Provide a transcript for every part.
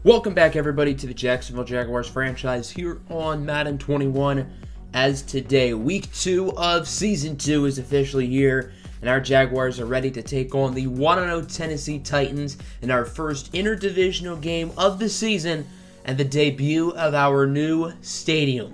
Welcome back, everybody, to the Jacksonville Jaguars franchise here on Madden 21. As today, week 2 of season 2 is officially here, and our Jaguars are ready to take on the 1-0 Tennessee Titans in our first interdivisional game of the season and the debut of our new stadium.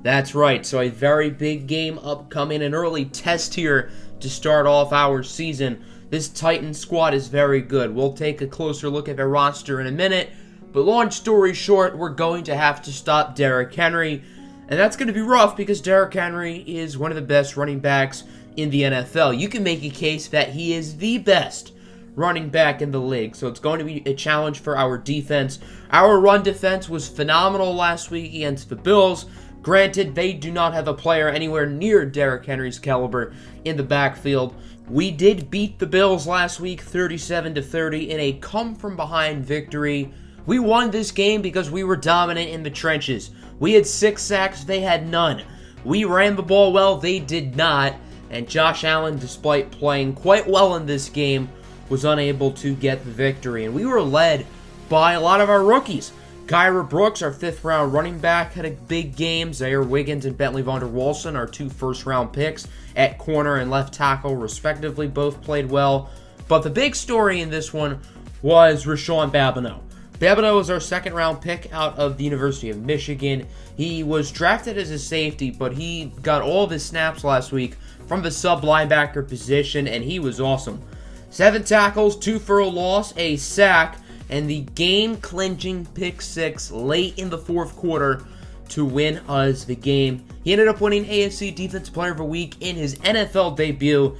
That's right, so a very big game upcoming, an early test here to start off our season. This Titan squad is very good. We'll take a closer look at their roster in a minute. But long story short, we're going to have to stop Derrick Henry. And that's going to be rough because Derrick Henry is one of the best running backs in the NFL. You can make a case that he is the best running back in the league. So it's going to be a challenge for our defense. Our run defense was phenomenal last week against the Bills. Granted, they do not have a player anywhere near Derrick Henry's caliber in the backfield. We did beat the Bills last week 37-30 in a come-from-behind victory. We won this game because we were dominant in the trenches. We had 6 sacks, they had none. We ran the ball well, they did not. And Josh Allen, despite playing quite well in this game, was unable to get the victory. And we were led by a lot of our rookies. Kyra Brooks, our 5th-round running back, had a big game. Zaire Wiggins and Bentley Vonderwalson, our 2 first-round picks, at corner and left tackle, respectively, both played well. But the big story in this one was Rashawn Babineau. Babineau was our 2nd-round pick out of the University of Michigan. He was drafted as a safety, but he got all of his snaps last week from the sub-linebacker position, and he was awesome. 7 tackles, 2 for a loss, a sack, and the game-clinching pick 6 late in the 4th quarter to win us the game. He ended up winning AFC Defensive Player of the Week in his NFL debut.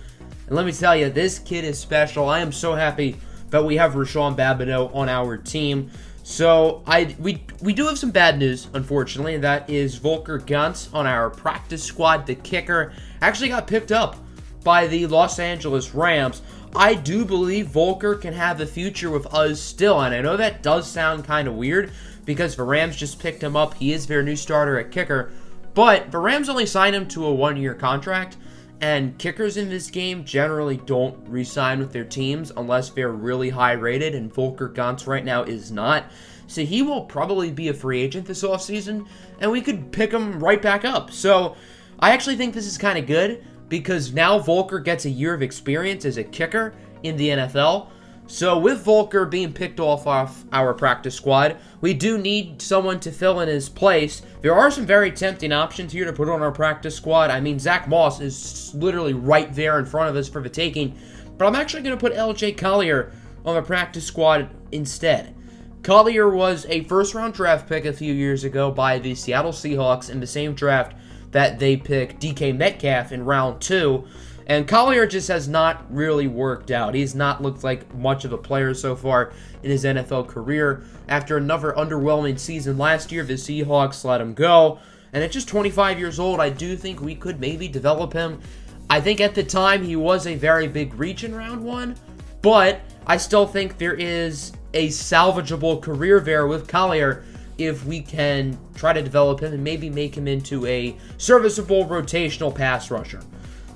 And let me tell you, this kid is special. I am so happy that we have Rashawn Babineau on our team. So we do have some bad news, unfortunately, and that is Volker Gantz on our practice squad. The kicker actually got picked up by the Los Angeles Rams. I do believe Volker can have a future with us still, and I know that does sound kind of weird because the Rams just picked him up. He is their new starter at kicker, but the Rams only signed him to a 1-year contract. And kickers in this game generally don't re-sign with their teams unless they're really high rated, and Volker Gantz right now is not. So he will probably be a free agent this offseason, and we could pick him right back up. So I actually think this is kind of good because now Volker gets a year of experience as a kicker in the NFL. So with Volker being picked off our practice squad, we do need someone to fill in his place. There are some very tempting options here to put on our practice squad. I mean, Zach Moss is literally right there in front of us for the taking. But I'm actually going to put LJ Collier on the practice squad instead. Collier was a first-round draft pick a few years ago by the Seattle Seahawks in the same draft that they picked DK Metcalf in round 2. And Collier just has not really worked out. He's not looked like much of a player so far in his NFL career. After another underwhelming season last year, the Seahawks let him go. And at just 25 years old, I do think we could maybe develop him. I think at the time he was a very big reach in round 1. But I still think there is a salvageable career there with Collier if we can try to develop him and maybe make him into a serviceable rotational pass rusher.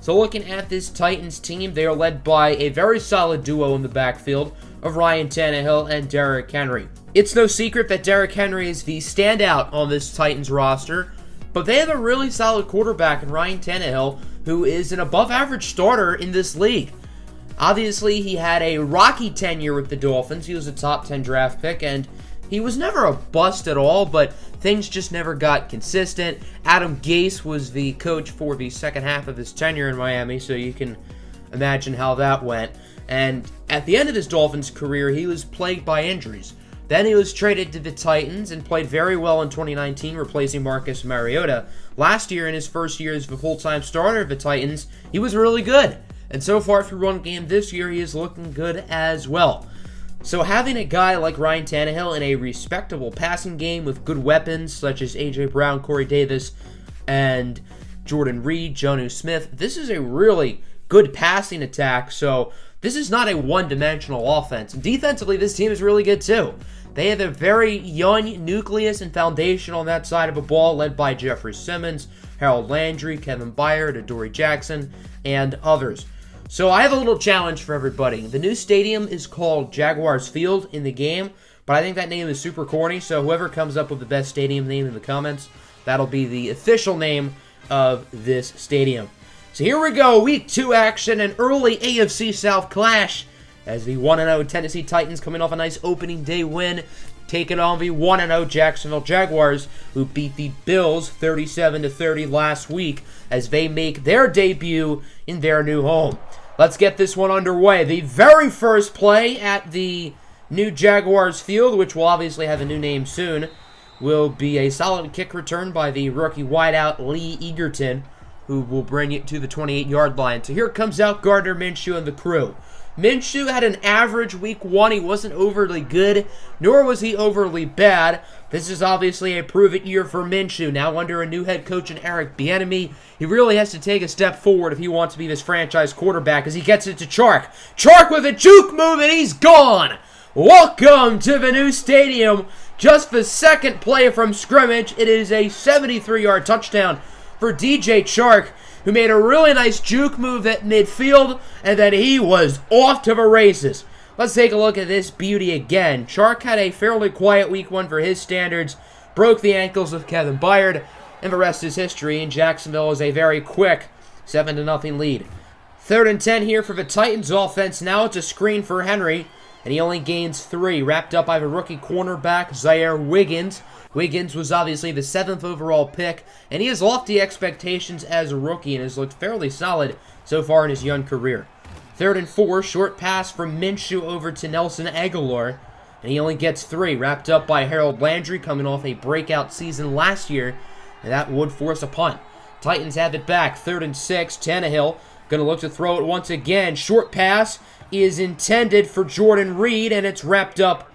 So looking at this Titans team, they are led by a very solid duo in the backfield of Ryan Tannehill and Derrick Henry. It's no secret that Derrick Henry is the standout on this Titans roster, but they have a really solid quarterback in Ryan Tannehill, who is an above-average starter in this league. Obviously, he had a rocky tenure with the Dolphins. He was a top 10 draft pick, and he was never a bust at all, but things just never got consistent. Adam Gase was the coach for the second half of his tenure in Miami, so you can imagine how that went. And at the end of his Dolphins career, he was plagued by injuries. Then he was traded to the Titans and played very well in 2019, replacing Marcus Mariota. Last year, in his first year as the full-time starter of the Titans, he was really good. And so far through one game this year, he is looking good as well. So having a guy like Ryan Tannehill in a respectable passing game with good weapons such as A.J. Brown, Corey Davis, and Jordan Reed, Jonnu Smith, this is a really good passing attack. So this is not a one-dimensional offense. And defensively, this team is really good too. They have a very young nucleus and foundation on that side of the ball, led by Jeffrey Simmons, Harold Landry, Kevin Byard, Adoree Jackson, and others. So I have a little challenge for everybody. The new stadium is called Jaguars Field in the game, but I think that name is super corny, so whoever comes up with the best stadium name in the comments, that'll be the official name of this stadium. So here we go, Week 2 action, an early AFC South clash, as the 1-0 Tennessee Titans coming off a nice opening day win, taking on the 1-0 Jacksonville Jaguars, who beat the Bills 37-30 last week as they make their debut in their new home. Let's get this one underway. The very first play at the new Jaguars field, which will obviously have a new name soon, will be a solid kick return by the rookie wideout Lee Egerton, who will bring it to the 28-yard line. So here comes out Gardner Minshew and the crew. Minshew had an average week 1. He wasn't overly good, nor was he overly bad. This is obviously a prove-it year for Minshew. Now under a new head coach in Eric Bieniemy, he really has to take a step forward if he wants to be this franchise quarterback as he gets it to Chark. Chark with a juke move, and he's gone! Welcome to the new stadium. Just the second play from scrimmage. It is a 73-yard touchdown for DJ Chark, who made a really nice juke move at midfield, and then he was off to the races. Let's take a look at this beauty again. Chark had a fairly quiet week 1 for his standards, broke the ankles of Kevin Byard, and the rest is history, and Jacksonville is a very quick 7-0 lead. 3rd and 10 here for the Titans offense. Now it's a screen for Henry, and he only gains 3, wrapped up by the rookie cornerback, Zaire Wiggins. Wiggins was obviously the 7th overall pick, and he has lofty expectations as a rookie and has looked fairly solid so far in his young career. 3rd and 4, short pass from Minshew over to Nelson Agholor, and he only gets 3, wrapped up by Harold Landry coming off a breakout season last year, and that would force a punt. Titans have it back, 3rd and 6, Tannehill going to look to throw it once again. Short pass is intended for Jordan Reed, and it's wrapped up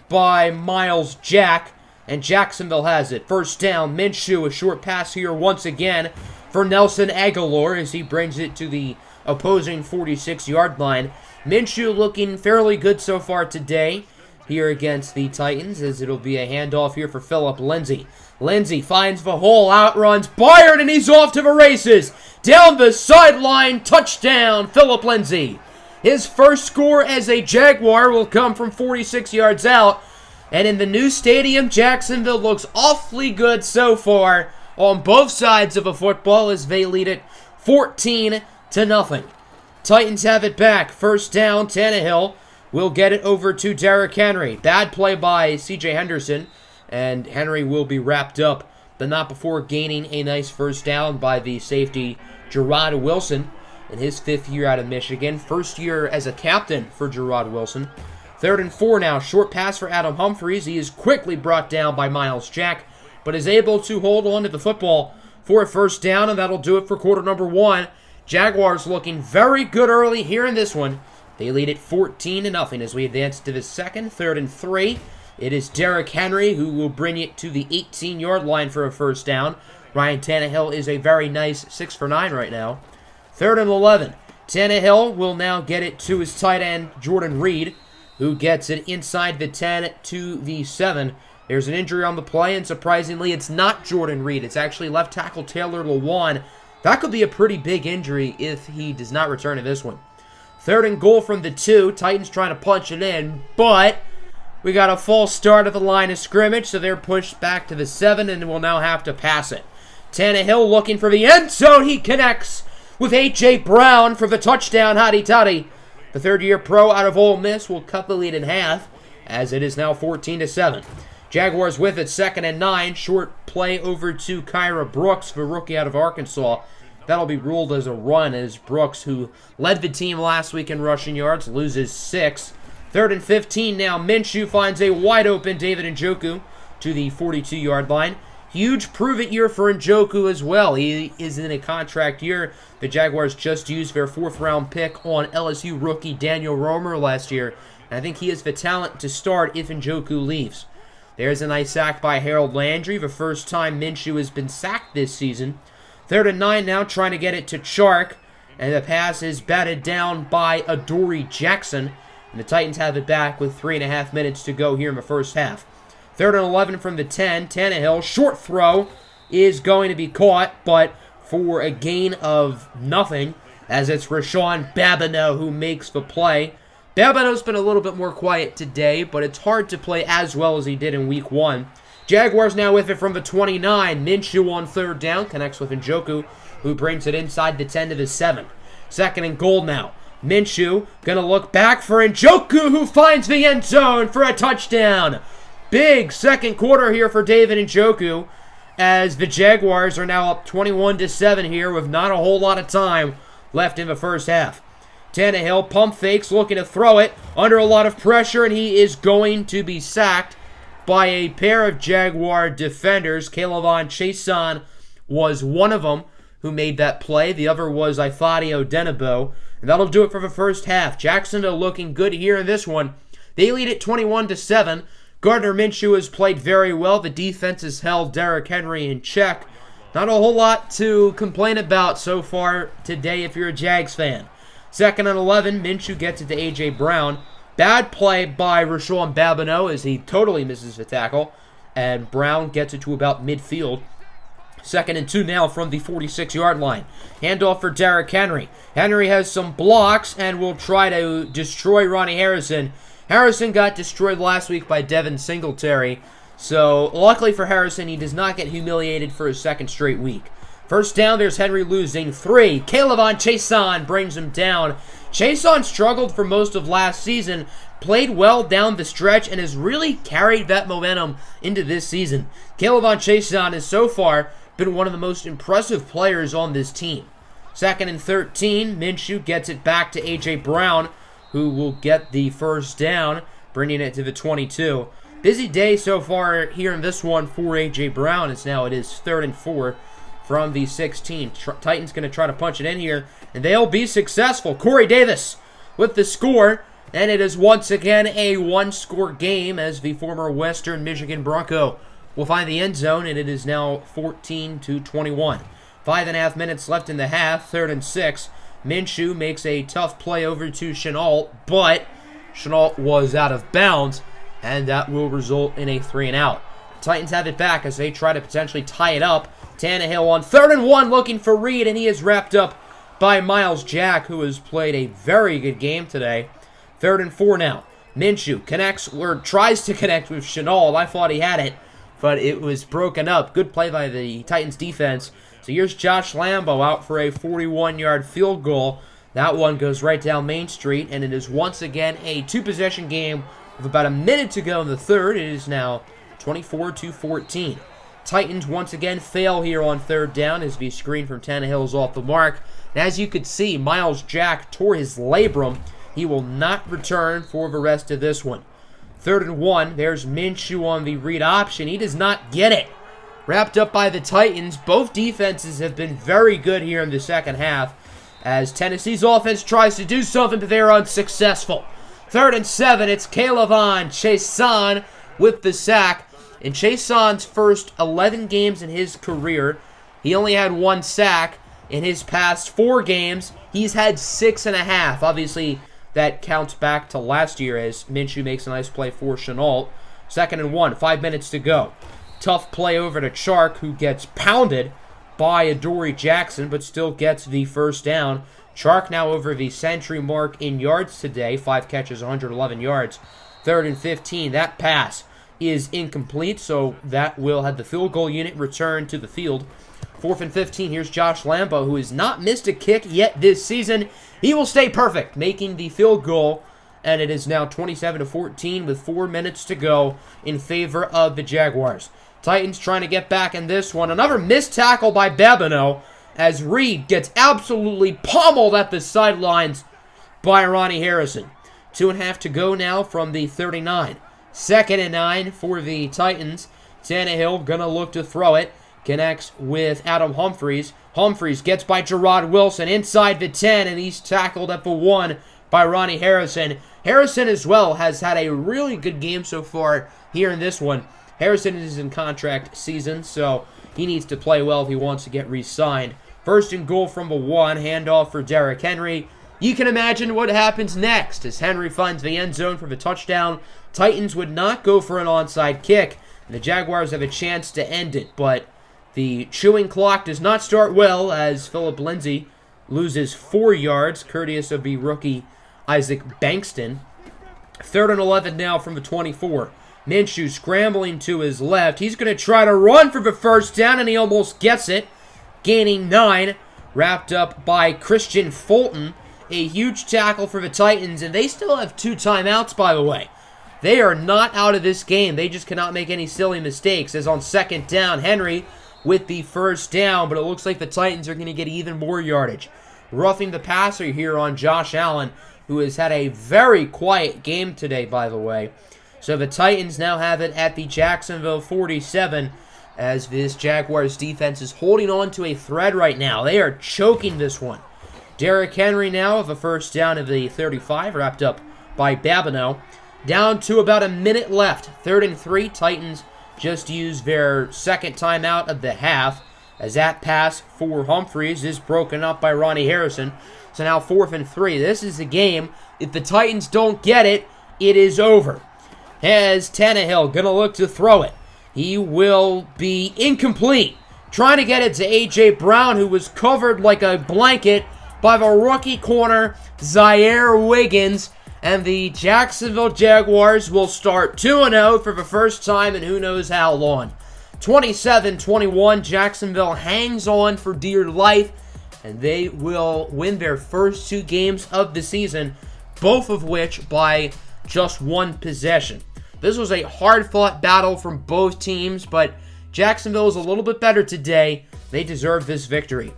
by Miles Jack. And Jacksonville has it. 1st down, Minshew, a short pass here once again for Nelson Agholor as he brings it to the opposing 46-yard line. Minshew looking fairly good so far today here against the Titans, as it'll be a handoff here for Phillip Lindsay. Lindsay finds the hole, outruns Byard, and he's off to the races. Down the sideline, touchdown, Phillip Lindsay. His first score as a Jaguar will come from 46 yards out. And in the new stadium, Jacksonville looks awfully good so far on both sides of a football as they lead it 14-0. Titans have it back. 1st down, Tannehill will get it over to Derrick Henry. Bad play by C.J. Henderson, and Henry will be wrapped up, but not before gaining a nice 1st down by the safety Gerard Wilson in his 5th year out of Michigan. 1st year as a captain for Gerard Wilson. 3rd and 4 now, short pass for Adam Humphries. He is quickly brought down by Miles Jack, but is able to hold on to the football for a 1st down, and that'll do it for quarter number 1. Jaguars looking very good early here in this one. They lead it 14-0 as we advance to the 2nd, 3rd and 3. It is Derrick Henry who will bring it to the 18-yard line for a 1st down. Ryan Tannehill is a very nice 6 for 9 right now. 3rd and 11. Tannehill will now get it to his tight end, Jordan Reed, who gets it inside the 10 to the 7. There's an injury on the play, and surprisingly, it's not Jordan Reed. It's actually left tackle Taylor Lewan. That could be a pretty big injury if he does not return to this one. 3rd and goal from the 2. Titans trying to punch it in, but we got a false start at the line of scrimmage, so they're pushed back to the 7, and will now have to pass it. Tannehill looking for the end zone. He connects with A.J. Brown for the touchdown, hotty-toddy. The 3rd-year pro out of Ole Miss will cut the lead in half, as it is now 14-7. Jaguars with it, 2nd and 9. Short play over to Kyra Brooks, the rookie out of Arkansas. That'll be ruled as a run, as Brooks, who led the team last week in rushing yards, loses 6. 3rd and 15 now. Minshew finds a wide-open David Njoku to the 42-yard line. Huge prove-it year for Njoku as well. He is in a contract year. The Jaguars just used their 4th-round pick on LSU rookie Daniel Romer last year. And I think he has the talent to start if Njoku leaves. There's a nice sack by Harold Landry, the first time Minshew has been sacked this season. 3rd and 9 now, trying to get it to Chark. And the pass is batted down by Adoree Jackson. And the Titans have it back with 3.5 minutes to go here in the first half. 3rd and 11 from the 10. Tannehill, short throw is going to be caught, but for a gain of nothing, as it's Rashawn Babineau who makes the play. Babino's been a little bit more quiet today, but it's hard to play as well as he did in Week 1. Jaguars now with it from the 29. Minshew on third down, connects with Njoku, who brings it inside the 10 to the 7. Second and goal now. Minshew going to look back for Njoku, who finds the end zone for a touchdown. Big second quarter here for David Njoku, as the Jaguars are now up 21-7 here with not a whole lot of time left in the first half. Tannehill pump fakes, looking to throw it under a lot of pressure, and he is going to be sacked by a pair of Jaguar defenders. K'Lavon Chaisson was one of them who made that play. The other was Ifeadi Odenigbo. And that'll do it for the first half. Jacksonville looking good here in this one. They lead it 21-7. Gardner Minshew has played very well. The defense has held Derrick Henry in check. Not a whole lot to complain about so far today if you're a Jags fan. Second and 11, Minshew gets it to A.J. Brown. Bad play by Rashawn Babino as he totally misses the tackle. And Brown gets it to about midfield. Second and 2 now from the 46-yard line. Handoff for Derrick Henry. Henry has some blocks and will try to destroy Ronnie Harrison. Harrison got destroyed last week by Devin Singletary. So, luckily for Harrison, he does not get humiliated for his second straight week. First down, there's Henry losing 3. K'Lavon Chaisson brings him down. Chaisson struggled for most of last season, played well down the stretch, and has really carried that momentum into this season. K'Lavon Chaisson has so far been one of the most impressive players on this team. Second and 13, Minshew gets it back to A.J. Brown, who will get the first down, bringing it to the 22. Busy day so far here in this one for A.J. Brown, as now it is 3rd and 4 from the 16. Titans going to try to punch it in here, and they'll be successful. Corey Davis with the score, and it is once again a one-score game as the former Western Michigan Bronco will find the end zone, and it is now 14-21. 5.5 minutes left in the half, 3rd and 6. Minshew makes a tough play over to Shenault, but Shenault was out of bounds, and that will result in a 3-and-out. Titans have it back as they try to potentially tie it up. Tannehill on 3rd and 1 looking for Reed, and he is wrapped up by Miles Jack, who has played a very good game today. 3rd and 4 now. Minshew connects, or tries to connect with Shenault. I thought he had it, but it was broken up. Good play by the Titans defense. So here's Josh Lambo out for a 41-yard field goal. That one goes right down Main Street, and it is once again a two-possession game with about a minute to go in the third. It is now 24-14. Titans once again fail here on 3rd down as the screen from Tannehill is off the mark. And as you could see, Miles Jack tore his labrum. He will not return for the rest of this one. 3rd and 1, there's Minshew on the read option. He does not get it. Wrapped up by the Titans. Both defenses have been very good here in the second half as Tennessee's offense tries to do something, but they're unsuccessful. 3rd and 7, it's K'Lavon Chaisson with the sack. In Chaisson's first 11 games in his career, he only had 1 sack. In his past 4 games, he's had 6.5. Obviously, that counts back to last year as Minshew makes a nice play for Shenault. 2nd and 1, 5 minutes to go. Tough play over to Chark, who gets pounded by Adoree Jackson, but still gets the first down. Chark now over the century mark in yards today. 5 catches, 111 yards. 3rd and 15, that pass is incomplete, so that will have the field goal unit return to the field. 4th and 15, here's Josh Lambo, who has not missed a kick yet this season. He will stay perfect, making the field goal, and it is now 27-14 with 4 minutes to go in favor of the Jaguars. Titans trying to get back in this one. Another missed tackle by Babino as Reed gets absolutely pummeled at the sidelines by Ronnie Harrison. 2.5 to go now from the 39. 2nd and 9 for the Titans. Tannehill gonna look to throw it. Connects with Adam Humphries. Humphries gets by Gerard Wilson inside the 10, and he's tackled at the 1 by Ronnie Harrison. Harrison as well has had a really good game so far here in this one. Harrison is in contract season, so he needs to play well if he wants to get re-signed. 1st and goal from the 1, handoff for Derrick Henry. You can imagine what happens next as Henry finds the end zone for the touchdown. Titans would not go for an onside kick, and the Jaguars have a chance to end it, but the chewing clock does not start well as Philip Lindsay loses 4 yards, courteous of the rookie Isaac Bankston. 3rd and 11 now from the 24. Minshew scrambling to his left. He's going to try to run for the first down, and he almost gets it. Gaining 9. Wrapped up by Christian Fulton. A huge tackle for the Titans, and they still have 2 timeouts, by the way. They are not out of this game. They just cannot make any silly mistakes. As on 2nd down, Henry with the first down, but it looks like the Titans are going to get even more yardage. Roughing the passer here on Josh Allen, who has had a very quiet game today, by the way. So the Titans now have it at the Jacksonville 47, as this Jaguars defense is holding on to a thread right now. They are choking this one. Derrick Henry now of a first down of the 35, wrapped up by Babineau. Down to about a minute left. 3rd and 3. Titans just used their 2nd timeout of the half, as that pass for Humphries is broken up by Ronnie Harrison. So now 4th and 3. This is the game. If the Titans don't get it, it is over. As Tannehill going to look to throw it. He will be incomplete. Trying to get it to A.J. Brown, who was covered like a blanket by the rookie corner, Zaire Wiggins. And the Jacksonville Jaguars will start 2-0 for the first time in who knows how long. 27-21, Jacksonville hangs on for dear life, and they will win their first 2 games of the season, both of which by just 1 possession. This was a hard-fought battle from both teams, but Jacksonville is a little bit better today. They deserve this victory.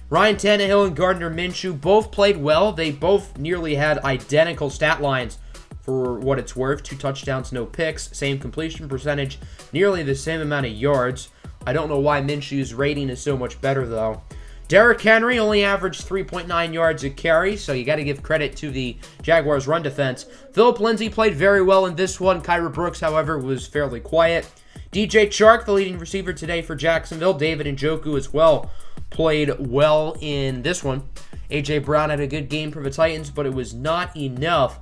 Ryan Tannehill and Gardner Minshew both played well. They both nearly had identical stat lines for what it's worth. 2 touchdowns, no picks, same completion percentage, nearly the same amount of yards. I don't know why Minshew's rating is so much better, though. Derrick Henry only averaged 3.9 yards a carry, so you got to give credit to the Jaguars' run defense. Phillip Lindsay played very well in this one. Kyra Brooks, however, was fairly quiet. DJ Chark, the leading receiver today for Jacksonville. David Njoku as well played well in this one. A.J. Brown had a good game for the Titans, but it was not enough,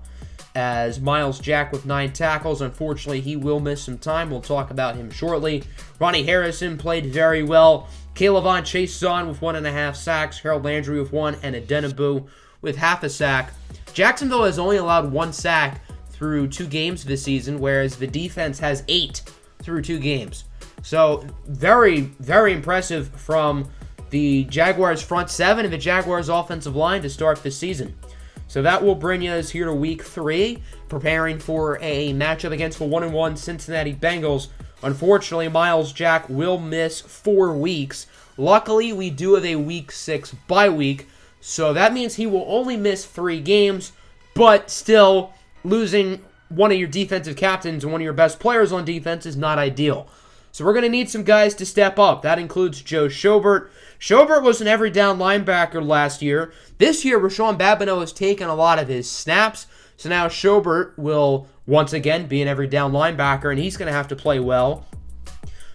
as Miles Jack with 9 tackles. Unfortunately, he will miss some time. We'll talk about him shortly. Ronnie Harrison played very well. Kayvon Chaisson with 1.5 sacks. Harold Landry with 1, and Adenabu with half a sack. Jacksonville has only allowed 1 sack through 2 games this season, whereas the defense has 8 through 2 games. So very, very impressive from the Jaguars front 7 and the Jaguars offensive line to start this season. So that will bring us here to week 3, preparing for a matchup against the 1-1 Cincinnati Bengals. Unfortunately, Miles Jack will miss 4 weeks. Luckily, we do have a week 6 bye week, so that means he will only miss 3 games, but still losing one of your defensive captains and one of your best players on defense is not ideal. So we're going to need some guys to step up. That includes Joe Schobert. Schobert was an every down linebacker last year. This year, Rashawn Babineau has taken a lot of his snaps. So now Schobert will once again be an every down linebacker, and he's going to have to play well.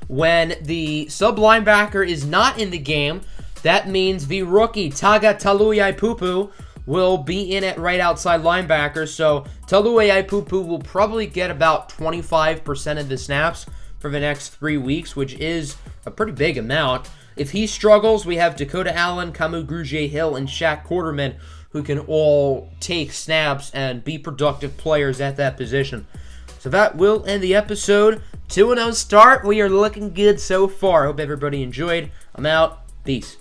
When the sub linebacker is not in the game, that means the rookie Taga Taluiaipupu will be in at right outside linebacker. So Taluiaipupu will probably get about 25% of the snaps for the next 3 weeks, which is a pretty big amount. If he struggles, we have Dakota Allen, Kamu Grugier-Hill, and Shaq Quarterman, who can all take snaps and be productive players at that position. So that will end the episode. 2-0 start. We are looking good so far. Hope everybody enjoyed. I'm out. Peace.